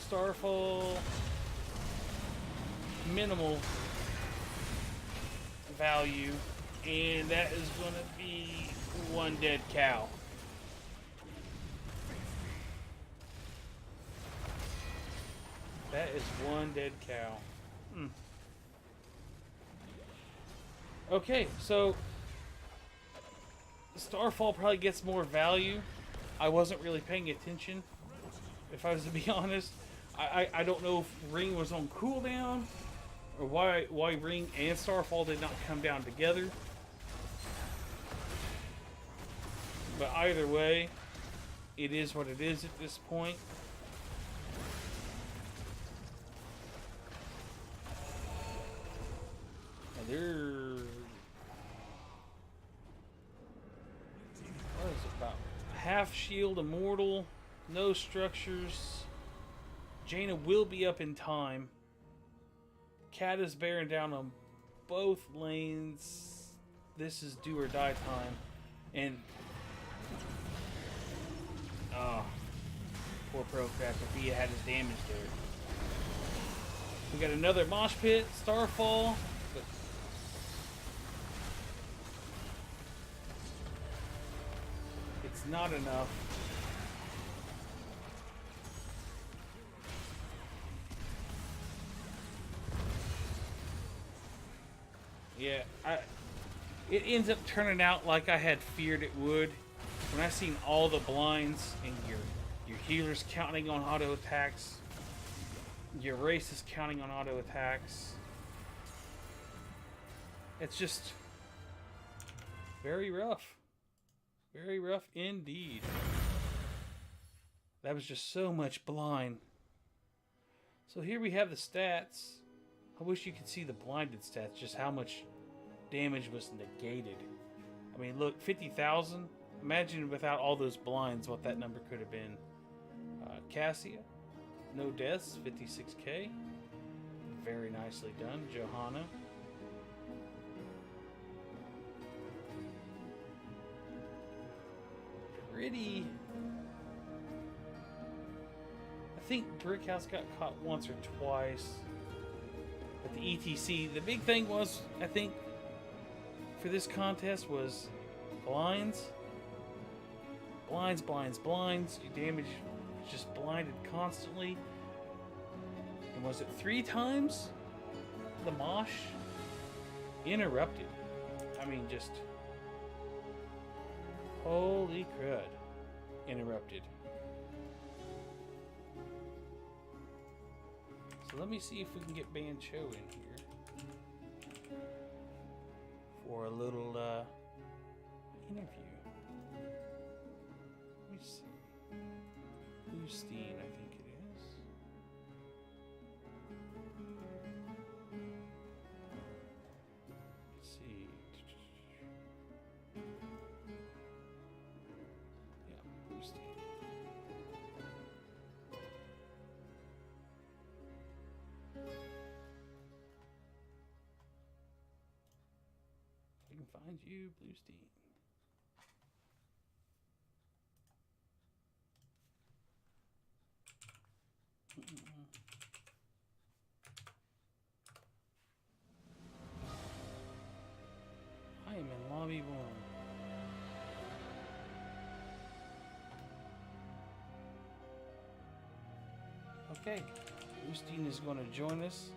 Starfall. Minimal value. And that is going to be 1 dead cow. That is 1 dead cow. Okay, so Starfall probably gets more value. I wasn't really paying attention, if I was to be honest. I don't know if Ring was on cooldown, or why Ring and Starfall did not come down together. But either way, it is what it is at this point. And they're... What is it about? Half shield, immortal, no structures. Jaina will be up in time. Cat is bearing down on both lanes. This is do or die time. And... Oh. Poor Procraft. If he had his damage there. We got another mosh pit. Starfall. But it's not enough. Yeah, it ends up turning out like I had feared it would. When I seen all the blinds and your healers counting on auto attacks, your race is counting on auto attacks. It's just very rough. Very rough indeed. That was just so much blind. So here we have the stats. I wish you could see the blinded stats, just how much damage was negated. I mean, look, 50,000. Imagine without all those blinds what that number could have been. Cassia, no deaths, 56k. Very nicely done. Johanna. Pretty... I think Brickhouse got caught once or twice. But the ETC, the big thing was, I think, for this contest was blinds. Blinds, blinds, blinds. Your damage was just blinded constantly. And was it 3 times? The mosh? Interrupted. I mean, just... Holy crud. Interrupted. So let me see if we can get Ban Cho in here for a little interview. Let me see. Boosteen, I think it is. Let's see. Yeah, Boosteen. Behind you, Blue Steam. I am in lobby 1. Okay, Boosting is going to join us.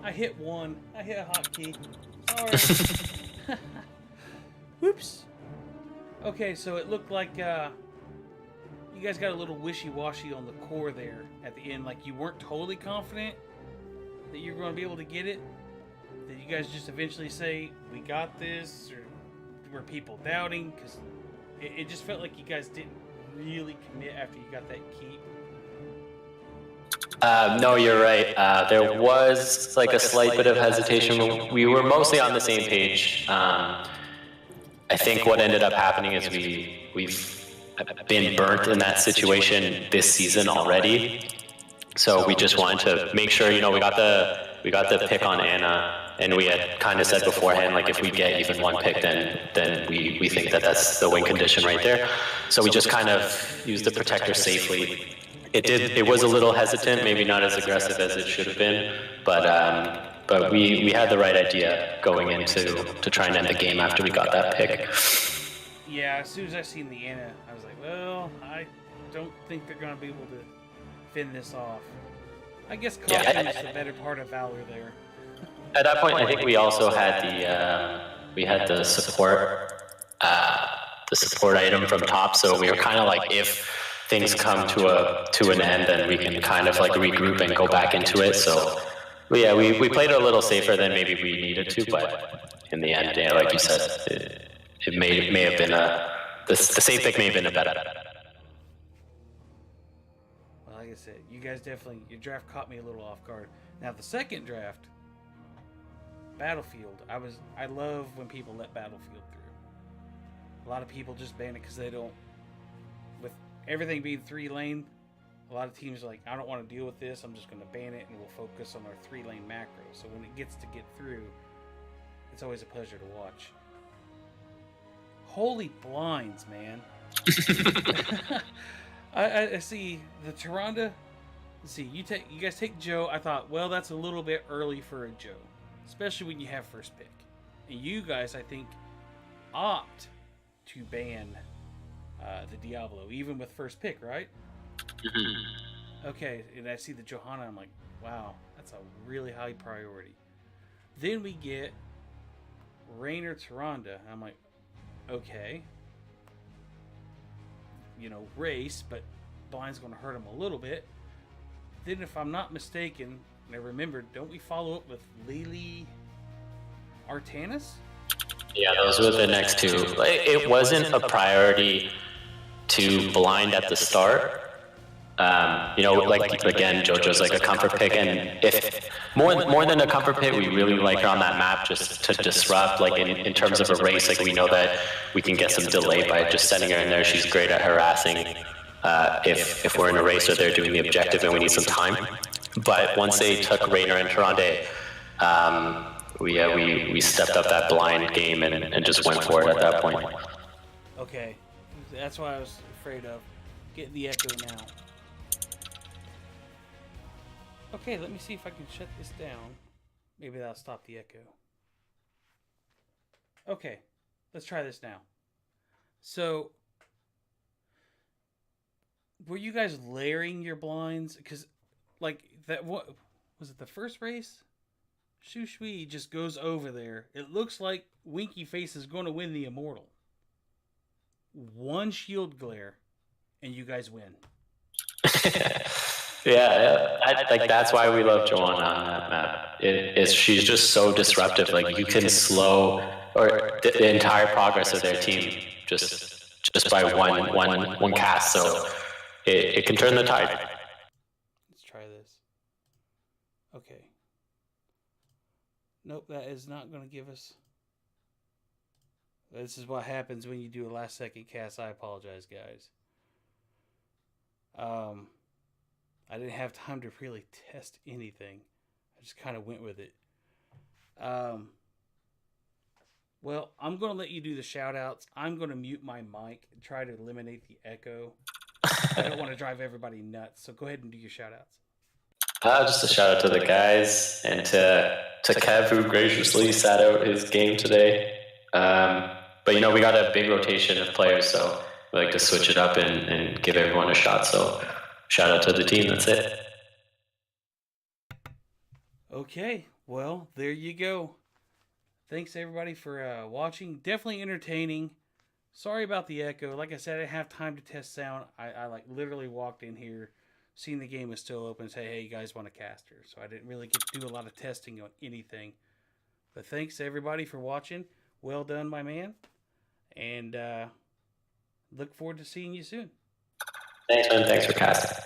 I hit 1. I hit a hotkey. Sorry. Whoops. Okay, so it looked like you guys got a little wishy-washy on the core there at the end. Like you weren't totally confident that you were going to be able to get it. Did you guys just eventually say, we got this? Or were people doubting? Because it just felt like you guys didn't really commit after you got that key. No, you're right. There was like a slight bit of hesitation. We were mostly on the same page. I think what ended up happening is we've been burnt in that situation this season already. So we just wanted to make sure, we got the pick on Anna, and we had kind of said beforehand, like if we get even one pick, then we think that that's the win condition right there. So we just kind of used the protector safely. it was a little hesitant, maybe not as aggressive as it should have been, but we had the right idea going into to try and end the game after we got that pick. Yeah, as soon as I seen the Anna, I was like, well, I don't think they're going to be able to fend this off. I guess caution is the better part of valor there. At that point, I think we also had the support item from top, so we were kind of like, if things come to an end, then we can kind of like regroup and go back into it. So yeah, we played a little safer than maybe we needed to, but in the end, yeah, like you said, it may have been the safe pick may have been a better. Well, like I said, you guys definitely, your draft caught me a little off guard. Now the second draft, Battlefield, I love when people let Battlefield through. A lot of people just ban it because they don't, with everything being 3-lane, a lot of teams are like, I don't want to deal with this, I'm just going to ban it and we'll focus on our 3-lane macro. So when it gets to get through, it's always a pleasure to watch. Holy blinds, man. I see the Tyrande. Let's see, you guys take Joe. I thought, well, that's a little bit early for a Joe, especially when you have first pick. And you guys, I think, opt to ban the Diablo, even with first pick, right? Okay, and I see the Johanna, I'm like, wow, that's a really high priority. Then we get Raynor Tyrande. I'm like, okay. Race, but blind's going to hurt him a little bit. Then if I'm not mistaken, and I remember, don't we follow up with Lily Artanis? Yeah, those were the next two. It wasn't a priority to blind at the start. Like again, JoJo's like a comfort pick, and if more than a comfort pick, we really like her on that map just to disrupt. Like in terms of a race, like we know that we can get some delay by just sending her in there. She's great at harassing. If we're in a race or they're doing the objective and we need some time. But once they took Raynor and Tyrande, we stepped up that blind game and just went for it at that point. Okay, that's what I was afraid of. Getting the echo now. Okay, let me see if I can shut this down. Maybe that'll stop the echo. Okay, let's try this now. So, were you guys layering your blinds? Because, like, what was it, the first race? Shu Shui just goes over there. It looks like Winky Face is going to win the Immortal. One shield glare, and you guys win. Yeah, that's why we love Joanna on that map. She's just so disruptive. Like you can slow the entire progress of their team just by one cast. So it can turn the tide. Let's try this. Okay. Nope, that is not going to give us. This is what happens when you do a last second cast. I apologize, guys. I didn't have time to really test anything. I just kind of went with it. Well, I'm going to let you do the shout-outs. I'm going to mute my mic and try to eliminate the echo. I don't want to drive everybody nuts, so go ahead and do your shout-outs. Just a shout-out to the guys and to Kev, who graciously sat out his game today. But, we got a big rotation of players, so we like to switch it up and give everyone a shot, so... Shout out to the team, that's it. Okay, well, there you go. Thanks everybody for watching. Definitely entertaining. Sorry about the echo. Like I said, I didn't have time to test sound. I like literally walked in here, seen the game was still open, and say, hey, you guys want a caster? So I didn't really get to do a lot of testing on anything. But thanks everybody for watching. Well done, my man. And look forward to seeing you soon. Thanks, man. Thanks for casting.